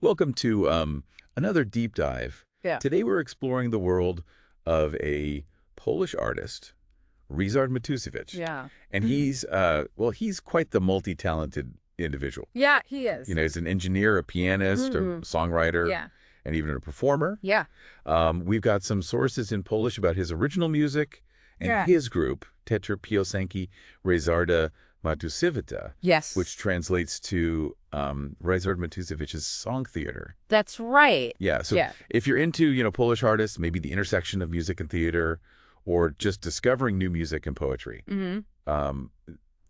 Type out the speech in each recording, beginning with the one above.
Welcome to another deep dive. Yeah. Today we're exploring the world of a Polish artist, Ryszard Matusiewicz. Yeah. And he's quite the multi-talented individual. Yeah, he is. You know, he's an engineer, a pianist, a songwriter, Yeah. and even a performer. Yeah. We've got some sources in Polish about his original music and Yeah. his group, Teatr Piosenki Ryszarda Matusiewicza, Yes. which translates to Ryszard Matusiewicz's song theater. That's right. Yeah. So Yeah. if you're into, Polish artists, maybe the intersection of music and theater, or just discovering new music and poetry,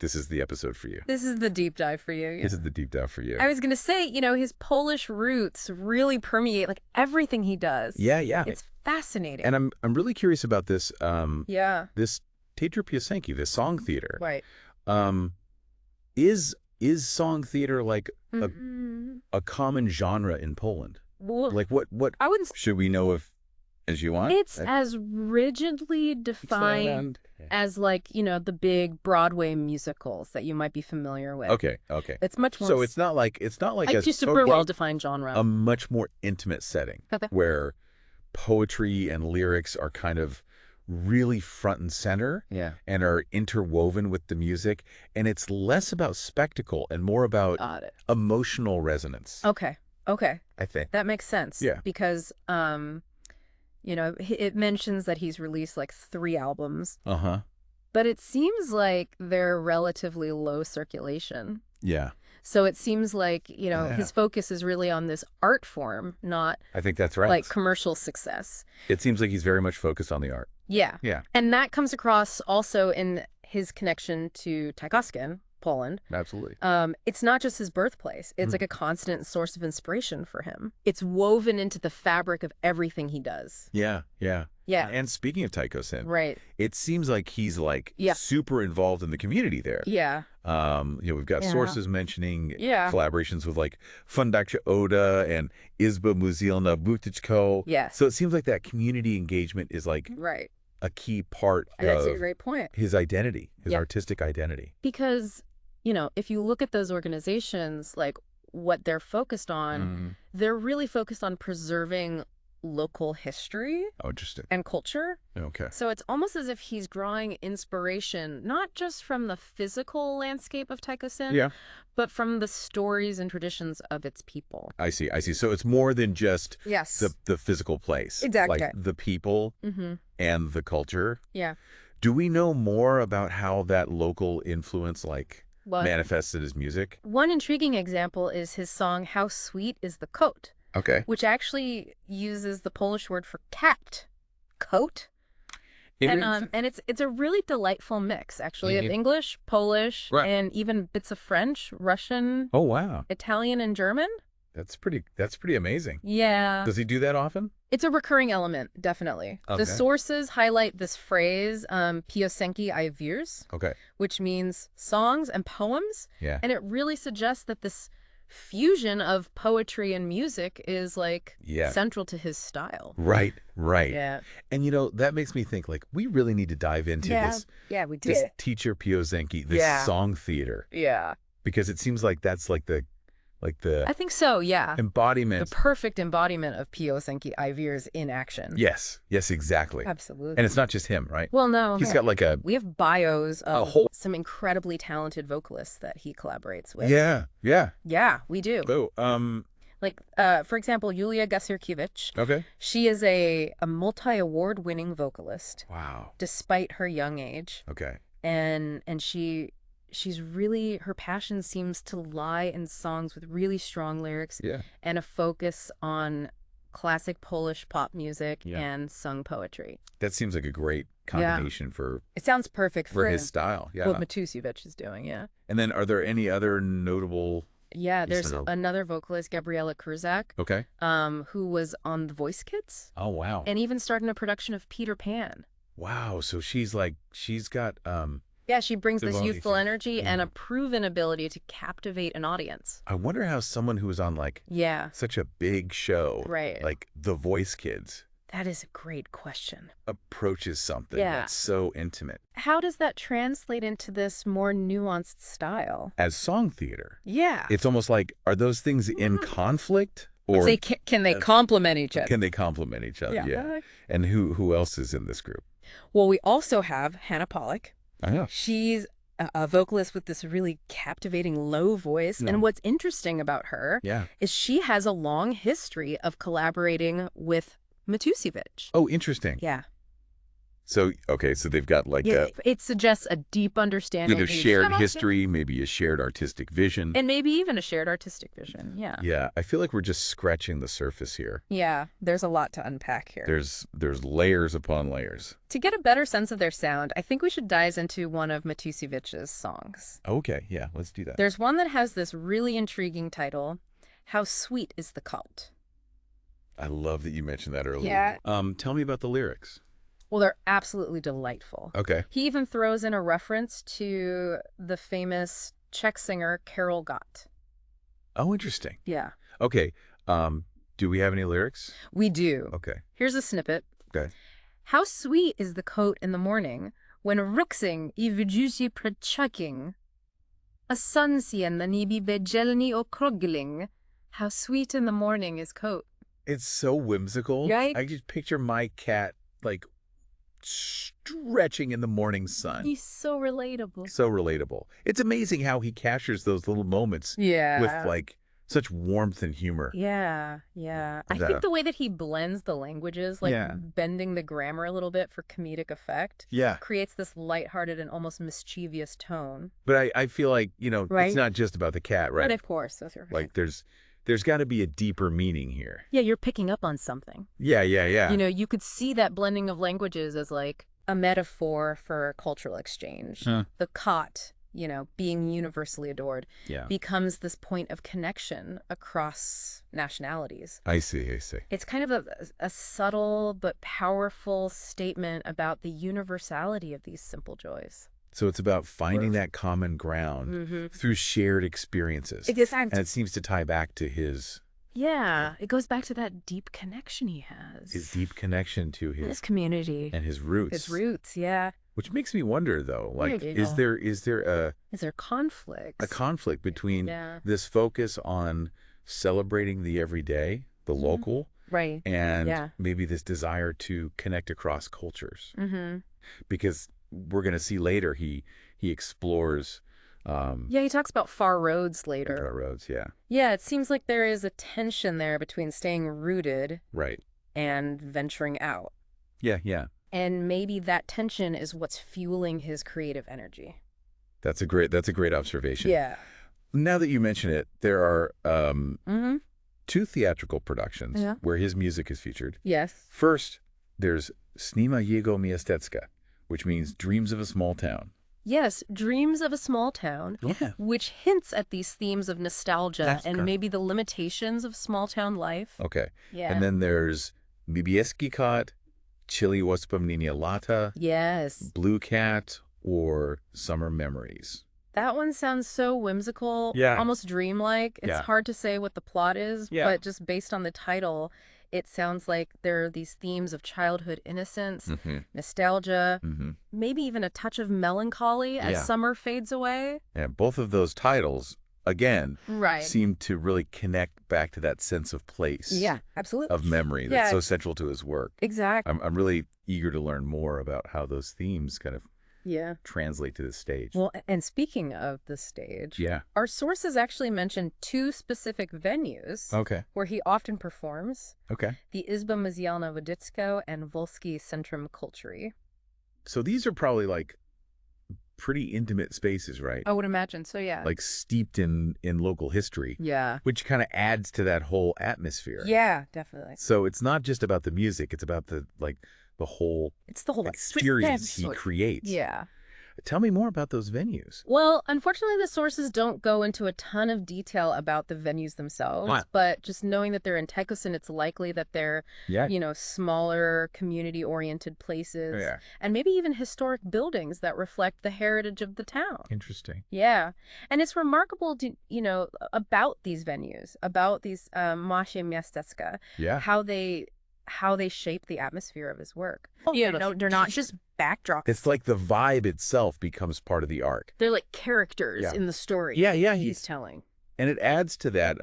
this is the episode for you. This is the deep dive for you. Yeah. This is the deep dive for you. I was going to say, his Polish roots really permeate like everything he does. Yeah, yeah. It's fascinating. And I'm really curious about this. Yeah. This Teatr Piosenki, this song theater. Right. Is song theater like Mm-mm. a common genre in Poland? Well, Like what I wouldn't. should we know if as you want? It's as rigidly defined as the big Broadway musicals that you might be familiar with. Okay. It's much more. So it's not like it's a super well-defined genre. a much more intimate setting Okay. where poetry and lyrics are kind of really front and center Yeah. and are interwoven with the music, and it's less about spectacle and more about Got it. emotional resonance. Okay. I think. That makes sense. Yeah. Because, it mentions that he's released like 3 albums, but it seems like they're relatively low circulation. Yeah, So it seems like, Yeah. his focus is really on this art form, not I think that's right. like commercial success. It seems like he's very much focused on the art. Yeah. Yeah, And that comes across also in his connection to Tchaikovsky, Poland. absolutely. It's not just his birthplace. It's like a constant source of inspiration for him. It's woven into the fabric of everything he does. Yeah. Yeah. And speaking of Tchaikovsky, Right. it seems like he's Yeah. super involved in the community there. Yeah. We've got Yeah. sources mentioning Yeah. collaborations with like Fundaccia Oda and Izba Muzielna Butyczko. Yes. So it seems like that community engagement is like Right. a key part That's a of great point. his identity, his Yeah. artistic identity. Because, if you look at those organizations, like what they're focused on, they're really focused on preserving local history Oh, interesting. and culture. Okay. So it's almost as if he's drawing inspiration, not just from the physical landscape of Tchaikovsky, Yeah. but from the stories and traditions of its people. I see. So it's more than just Yes. the physical place. Exactly. Like the people and the culture. Yeah. Do we know more about how that local influence Well, manifests in his music? one intriguing example is his song "How Sweet Is the Coat," Okay. which actually uses the Polish word for cat, coat. And it's a really delightful mix, actually, of English, Polish, Right. and even bits of French, Russian, Oh, wow. Italian, and German. That's pretty amazing. Yeah. Does he do that often? It's a recurring element, definitely. Okay. The sources highlight this phrase, Piosenki I wiers, Okay. which means songs and poems. Yeah. And it really suggests that this fusion of poetry and music is Yeah. central to his style. Right. Yeah. And that makes me think we really need to dive into this We Teatr Piosenki, this Yeah. song theater, Yeah. because it seems like that's like the I think so, yeah. The embodiment. perfect embodiment of Piosenki I wiers in action. Yes, exactly. Absolutely. And it's not just him, right? Well, no. He's got like a We have bios of whole- some incredibly talented vocalists that he collaborates with. yeah. Yeah, we do. Oh, For example, Julia Gasiorkiewicz. okay. She is a multi-award winning vocalist, Wow. despite her young age. Okay. And she's really, her passion seems to lie in songs with really strong lyrics Yeah. and a focus on classic Polish pop music Yeah. and sung poetry. That seems like a great combination for It sounds perfect for his style. Yeah. what Matusiewicz is doing, yeah. And then are there any other notable? Yeah, Yes, there's I know. another vocalist, Gabriela Kurzak, Okay. who was on The Voice Kids Oh, wow. and even starred in a production of Peter Pan. Wow. So she's got Yeah, she brings this Devotee youthful to- energy and a proven ability to captivate an audience. I wonder how someone who was on Yeah, such a big show, Right. like The Voice Kids, that is a great question. approaches something Yeah. that's so intimate How does that translate into this more nuanced style? as song theater. Yeah. It's almost like, are those things in conflict, Or say, can they complement each other? Can they complement each other? Yeah. And who else is in this group? Well, we also have Hannah Pollock. I know. She's a vocalist with this really captivating low voice. Yeah. And what's interesting about her is she has a long history of collaborating with Matusiewicz. Oh, interesting. Yeah. So, okay, so they've got like it suggests a deep understanding. of shared history, maybe a shared artistic vision. And maybe even a shared artistic vision, yeah. Yeah, I feel like we're just scratching the surface here. Yeah, there's a lot to unpack here. There's layers upon layers. To get a better sense of their sound, I think we should dive into one of Matusiewicz's songs. Okay, yeah, let's do that. There's one that has this really intriguing title, How Sweet is the Cult? I love that you mentioned that earlier. Yeah. Tell me about the lyrics. Well, they're absolutely delightful. Okay. He even throws in a reference to the famous Czech singer Karel Gott. Oh, interesting. Yeah. Okay. Do we have any lyrics? We do. Okay. Here's a snippet. Okay. How sweet is the coat in the morning when ruxing I wyjusi przed chucking. A sunsien na nibi bejelni okrogling. How sweet in the morning is coat. It's so whimsical. Right? I just picture my cat like stretching in the morning sun. He's so relatable. So relatable. It's amazing how he captures those little moments with like such warmth and humor. Yeah. I think the way that he blends the languages, like bending the grammar a little bit for comedic effect, creates this lighthearted and almost mischievous tone. But I feel like, it's not just about the cat, right? But of course. That's right. Like there's got to be a deeper meaning here. Yeah, you're picking up on something. Yeah. You could see that blending of languages as like a metaphor for cultural exchange. The cot, being universally adored, becomes this point of connection across nationalities. I see. It's kind of a subtle but powerful statement about the universality of these simple joys. So it's about finding that common ground through shared experiences. Exactly. And it seems to tie back to his... Yeah, it goes back to that deep connection he has. His deep connection to his community. And his roots. His roots, yeah. Which makes me wonder, though, like, is there conflict? A conflict between this focus on celebrating the everyday, the local, right, and maybe this desire to connect across cultures? Because we're going to see later he explores... he talks about far roads later. Far roads, yeah. Yeah, it seems like there is a tension there between staying rooted and venturing out. Yeah. And maybe that tension is what's fueling his creative energy. That's a great observation. Yeah. Now that you mention it, there are 2 theatrical productions where his music is featured. Yes. First, there's Snima Jego Miastecka, which means Dreams of a Small Town. Yes, Dreams of a Small Town, which hints at these themes of nostalgia and maybe the limitations of small-town life. Okay. Yeah. And then there's Niebieski Kot, Chili Wspomnienia Lata, yes, Blue Cat, or Summer Memories. That one sounds so whimsical, almost dreamlike. It's hard to say what the plot is, but just based on the title, it sounds like there are these themes of childhood innocence, nostalgia, maybe even a touch of melancholy as summer fades away. Yeah, both of those titles, again, seem to really connect back to that sense of place. Yeah, absolutely. Of memory that's so central to his work. Exactly. I'm really eager to learn more about how those themes kind of translate to the stage. Well, and speaking of the stage, our sources actually mention 2 specific venues where he often performs. The Izba Muzealna Wodicko and Volski Centrum Kultury. So these are probably like pretty intimate spaces, right? I would imagine so, yeah. Like steeped in local history. Yeah. Which kind of adds to that whole atmosphere. Yeah, definitely. So it's not just about the music, it's about the whole experience he creates. Yeah. Tell me more about those venues. Well, unfortunately, the sources don't go into a ton of detail about the venues themselves, but just knowing that they're in Tekosin, it's likely that they're, smaller, community-oriented places, and maybe even historic buildings that reflect the heritage of the town. Interesting. Yeah. And it's remarkable, about these venues, about these Masie Miastecka, how they shape the atmosphere of his work. They're not just backdrops. It's like the vibe itself becomes part of the arc. They're like characters in the story. Yeah, he's telling. And it adds to that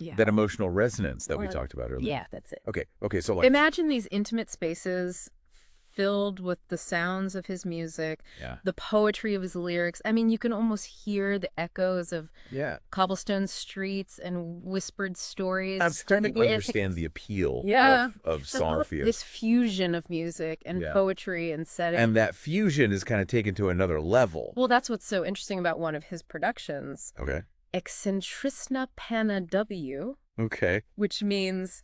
Yeah. That emotional resonance that we talked about earlier. Yeah, that's it. Okay, so imagine these intimate spaces filled with the sounds of his music, the poetry of his lyrics. I mean, you can almost hear the echoes of cobblestone streets and whispered stories. I'm starting to understand the appeal of song theater. This fusion of music and poetry and setting. And that fusion is kind of taken to another level. Well, that's what's so interesting about one of his productions. Okay. Eccentricna Panna W. Okay. Which means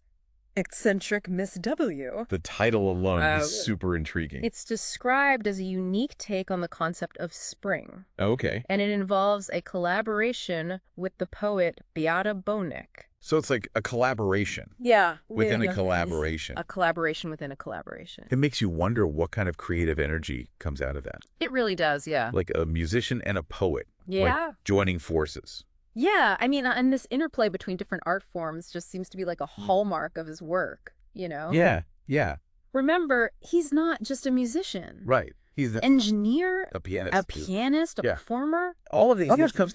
eccentric Miss W. The title alone is super intriguing. It's described as a unique take on the concept of spring. Okay. And it involves a collaboration with the poet Beata Bonek. So it's like a collaboration. Yeah. Within a collaboration. A collaboration within a collaboration. It makes you wonder what kind of creative energy comes out of that. It really does, yeah. Like a musician and a poet. Yeah. Like joining forces. Yeah, I mean, and this interplay between different art forms just seems to be like a hallmark of his work, you know? Yeah, yeah. Remember, he's not just a musician. Right. He's an engineer, a pianist, a performer. All of these things come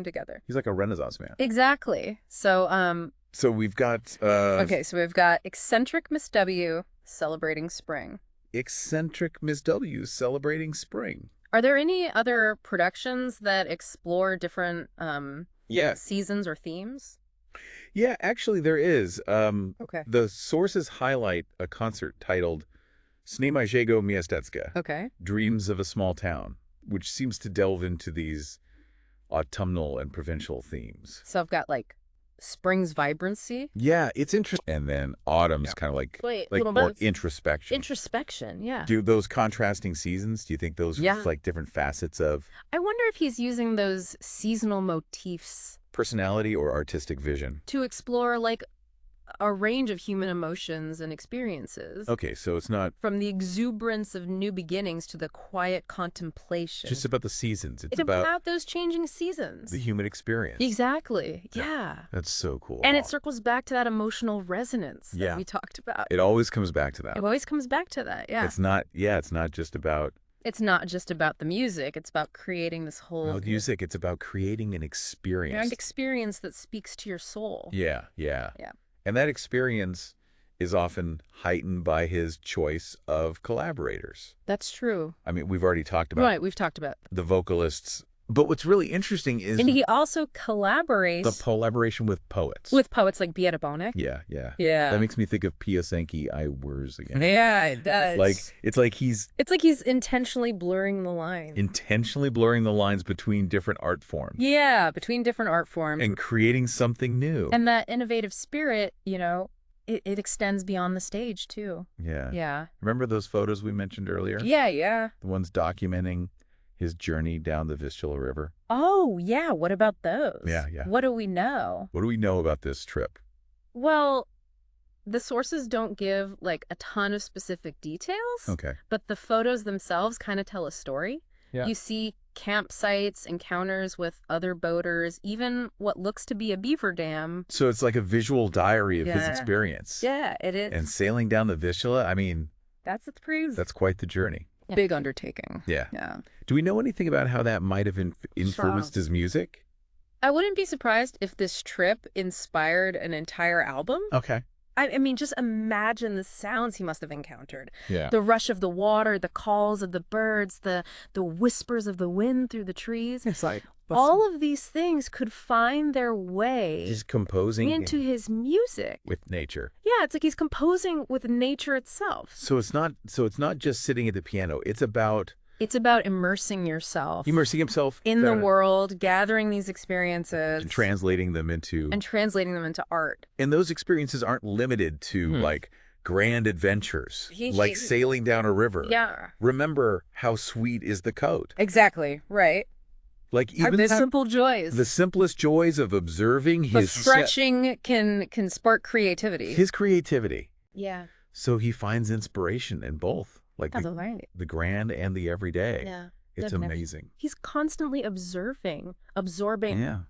together. He's like a Renaissance man. Exactly. So, so we've got okay, so we've got eccentric Miss W celebrating spring. Eccentric Miss W celebrating spring. Are there any other productions that explore different seasons or themes? Yeah, actually there is. Okay. The sources highlight a concert titled Sny Małego Miasteczka. Okay. Dreams of a Small Town, which seems to delve into these autumnal and provincial themes. So I've got like spring's vibrancy. Yeah, it's interesting. And then autumn's kind of like more introspection. Introspection, yeah. Do those contrasting seasons, do you think those reflect different facets of... I wonder if he's using those seasonal motifs... personality or artistic vision? To explore like a range of human emotions and experiences. Okay, so it's not... From the exuberance of new beginnings to the quiet contemplation. Just about the seasons. It's about those changing seasons. The human experience. Exactly, yeah. That's so cool. And it circles back to that emotional resonance that we talked about. It always comes back to that. It always comes back to that, yeah. It's not just about... It's not just about the music. It's about creating this whole... No, music, it's about creating an experience. An experience that speaks to your soul. Yeah. And that experience is often heightened by his choice of collaborators. That's true. I mean, we've already talked about... Right, we've talked about... the vocalists. But what's really interesting is... And he also collaborates... the collaboration with poets. With poets like Beata Bonek. Yeah. That makes me think of Piosenki I Wers again. Yeah, it does. It's like he's intentionally blurring the lines. Intentionally blurring the lines between different art forms. Yeah, between different art forms. And creating something new. And that innovative spirit, you know, it extends beyond the stage, too. Yeah. Remember those photos we mentioned earlier? Yeah. The ones documenting his journey down the Vistula River. Oh, yeah. What about those? Yeah. What do we know? What do we know about this trip? Well, the sources don't give, like, a ton of specific details. Okay. But the photos themselves kind of tell a story. Yeah. You see campsites, encounters with other boaters, even what looks to be a beaver dam. So it's like a visual diary of his experience. Yeah, it is. And sailing down the Vistula, I mean... That's quite the journey. Big undertaking. Yeah. Do we know anything about how that might have influenced his music? I wouldn't be surprised if this trip inspired an entire album. Okay. I mean, just imagine the sounds he must have encountered. Yeah. The rush of the water, the calls of the birds, the whispers of the wind through the trees. It's like... all of these things could find their way... He's composing... into his music. With nature. Yeah, it's like he's composing with nature itself. So it's not just sitting at the piano. It's about immersing yourself. Immersing himself... in the world, gathering these experiences. And translating them into art. And those experiences aren't limited to, like, grand adventures. Like sailing down a river. Yeah. Remember how sweet is the coat. Exactly, right. Like even the simple joys. The simplest joys of observing his... But stretching can spark creativity. His creativity. Yeah. So he finds inspiration in both. Like the grand and the everyday. Yeah. It's amazing. He's constantly absorbing,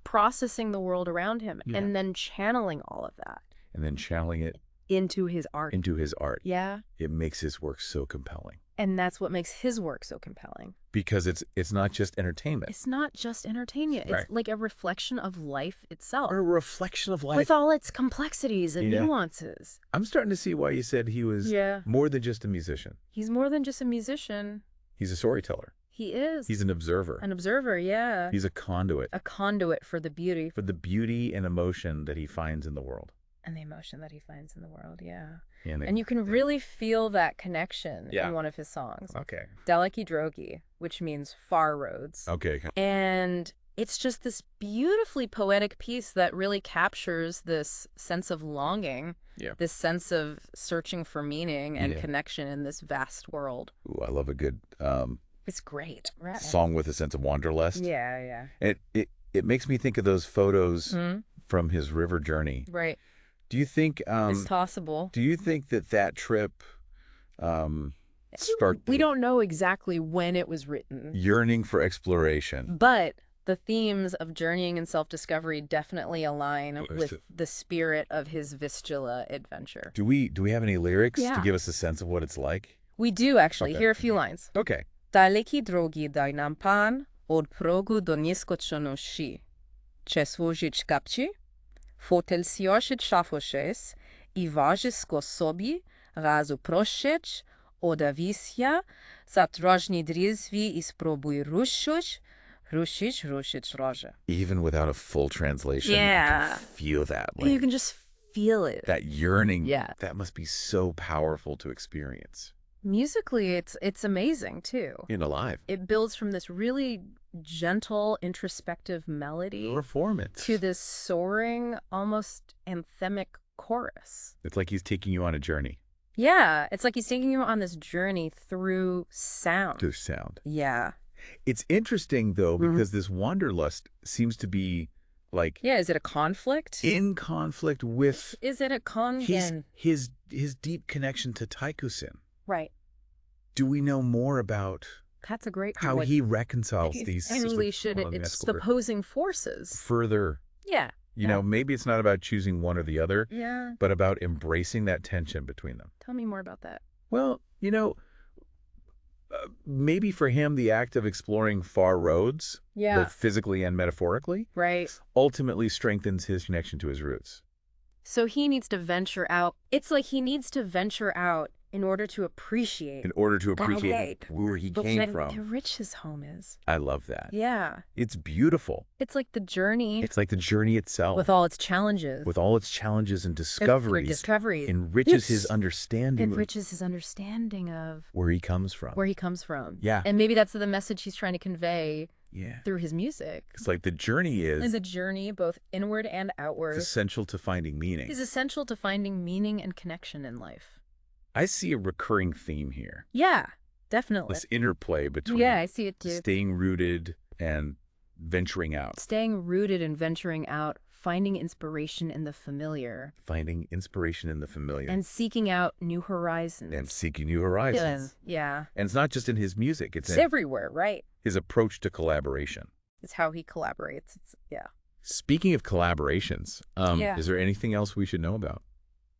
processing the world around him, and then channeling all of that. And then channeling it into his art. Into his art. Yeah. It makes his work so compelling. And that's what makes his work so compelling. Because it's not just entertainment. It's not just entertainment. Right. It's like a reflection of life itself. Or a reflection of life. With all its complexities and nuances. I'm starting to see why you said he was more than just a musician. He's more than just a musician. He's a storyteller. He is. He's an observer. An observer, yeah. He's a conduit. A conduit for the beauty. For the beauty and emotion that he finds in the world. And the emotion that he finds in the world, yeah. And you can really feel that connection in one of his songs. Okay. Daleki Drogi, which means far roads. Okay. And it's just this beautifully poetic piece that really captures this sense of longing, this sense of searching for meaning and connection in this vast world. Ooh, I love a good it's great. Song with a sense of wanderlust. Yeah. It makes me think of those photos from his river journey. Right. Do you think it's possible? Do you think that trip we don't know exactly when it was written. Yearning for exploration. But the themes of journeying and self-discovery definitely align with the spirit of his Vistula adventure. Do we have any lyrics to give us a sense of what it's like? We do, actually. Okay. Here are a few lines. Okay. Daleki drogi daj nam pan, od progu do nieskończoności. Czeswożyć kapci, fotel sioszyć szafoshes, I ważysko sobie, razu proszeć, odawisja, zatrożni drizwi I spróbuj ruszyć roże. Even without a full translation, you can feel that. Like, you can just feel it. That yearning, that must be so powerful to experience. Musically, it's amazing, too. And alive. It builds from this really gentle, introspective melody performance to this soaring, almost anthemic chorus. It's like he's taking you on a journey. Yeah, it's like he's taking you on this journey through sound. Through sound. Yeah. It's interesting, though, because this wanderlust seems to be like... Yeah, is it a conflict? In conflict with... Is it a his deep connection to Taikusin. Right. Do we know more about... That's a great how he reconciles these... Really should it's the opposing forces. Further. Yeah. You know, maybe it's not about choosing one or the other, but about embracing that tension between them. Tell me more about that. Well, you know, maybe for him, the act of exploring far roads, both physically and metaphorically, ultimately strengthens his connection to his roots. So he needs to venture out. It's like he needs to venture out in order to appreciate. Where he came from. How rich his home is. I love that. Yeah. It's beautiful. It's like the journey. It's like the journey itself. With all its challenges. With all its challenges and discoveries. Enriches his understanding. Enriches his understanding of... where he comes from. Where he comes from. Yeah. And maybe that's the message he's trying to convey through his music. It's like the journey is... And the journey, both inward and outward. It's essential to finding meaning. Is essential to finding meaning and connection in life. I see a recurring theme here. Yeah, definitely. This interplay between I see it too. Staying rooted and venturing out. Staying rooted and venturing out, finding inspiration in the familiar. Finding inspiration in the familiar. And seeking out new horizons. Yeah. And it's not just in his music. It's everywhere, right? His approach to collaboration. It's how he collaborates. Speaking of collaborations, is there anything else we should know about?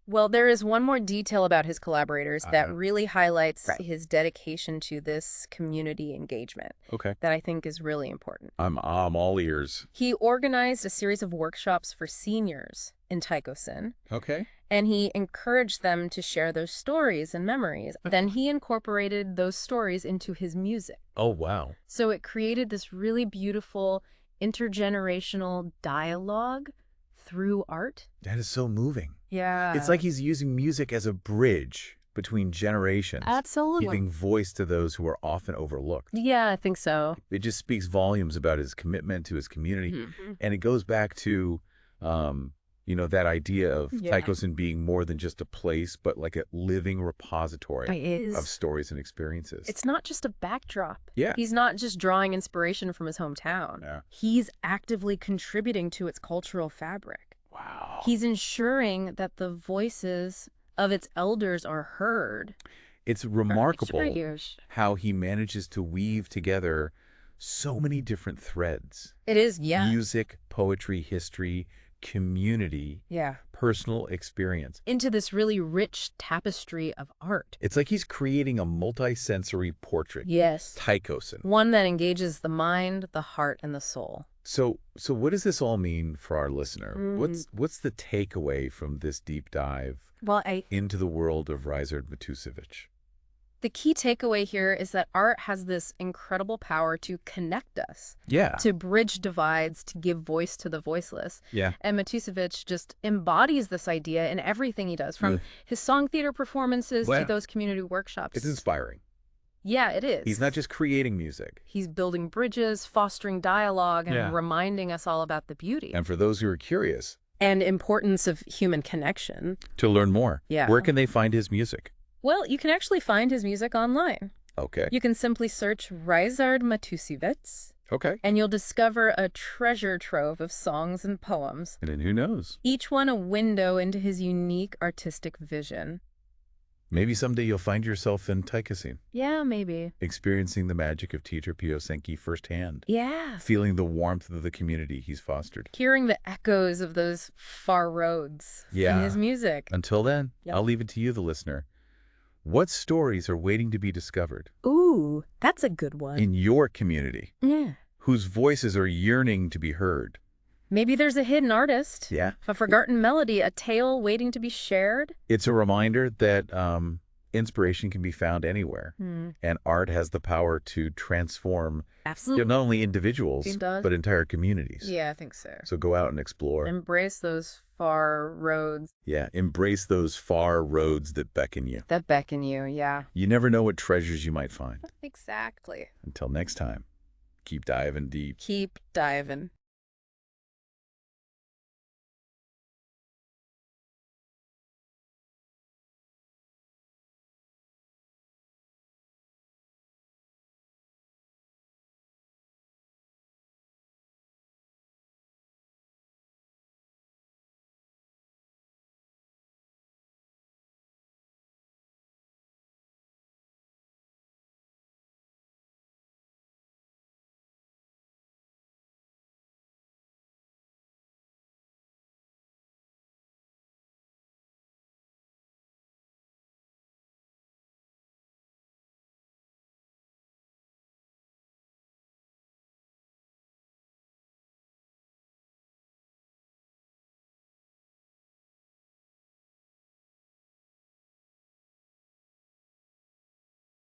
Well, there is one more detail about his collaborators that really highlights his dedication to this community engagement. Okay. That I think is really important. I'm all ears. He organized a series of workshops for seniors in Taikosin. Okay. And he encouraged them to share their stories and memories. Then he incorporated those stories into his music. Oh, wow. So it created this really beautiful intergenerational dialogue through art. That is so moving. Yeah. It's like he's using music as a bridge between generations. Absolutely. Giving voice to those who are often overlooked. Yeah, I think so. It just speaks volumes about his commitment to his community. And it goes back to, that idea of Taikosin being more than just a place, but like a living repository of stories and experiences. It's not just a backdrop. Yeah. He's not just drawing inspiration from his hometown. Yeah. He's actively contributing to its cultural fabric. Wow. He's ensuring that the voices of its elders are heard. It's remarkable how he manages to weave together so many different threads. It is, yeah. Music, poetry, history, community, personal experience. Into this really rich tapestry of art. It's like he's creating a multi-sensory portrait. Yes. Taikosin. One that engages the mind, the heart, and the soul. So what does this all mean for our listener? What's the takeaway from this deep dive into the world of Ryszard Matusiewicz? The key takeaway here is that art has this incredible power to connect us. Yeah. To bridge divides, to give voice to the voiceless. Yeah. And Matusiewicz just embodies this idea in everything he does, from his song theater performances to those community workshops. It's inspiring. Yeah, it is. He's not just creating music. He's building bridges, fostering dialogue, and reminding us all about the beauty. And for those who are curious. And importance of human connection. To learn more. Yeah. Where can they find his music? Well, you can actually find his music online. Okay. You can simply search Ryszard Matusiewicz. Okay. And you'll discover a treasure trove of songs and poems. And then who knows? Each one a window into his unique artistic vision. Maybe someday you'll find yourself in Taikosin. Yeah, maybe. Experiencing the magic of Teacher Piosenki firsthand. Yeah. Feeling the warmth of the community he's fostered. Hearing the echoes of those far roads in his music. Until then, I'll leave it to you, the listener. What stories are waiting to be discovered? Ooh, that's a good one. In your community. Yeah. Whose voices are yearning to be heard. Maybe there's a hidden artist. Yeah. A forgotten melody, a tale waiting to be shared. It's a reminder that inspiration can be found anywhere. And art has the power to transform not only individuals, but entire communities. Yeah, I think so. So go out and explore. Embrace those far roads. Yeah, embrace those far roads that beckon you. That beckon you, yeah. You never know what treasures you might find. Exactly. Until next time, keep diving deep. Keep diving.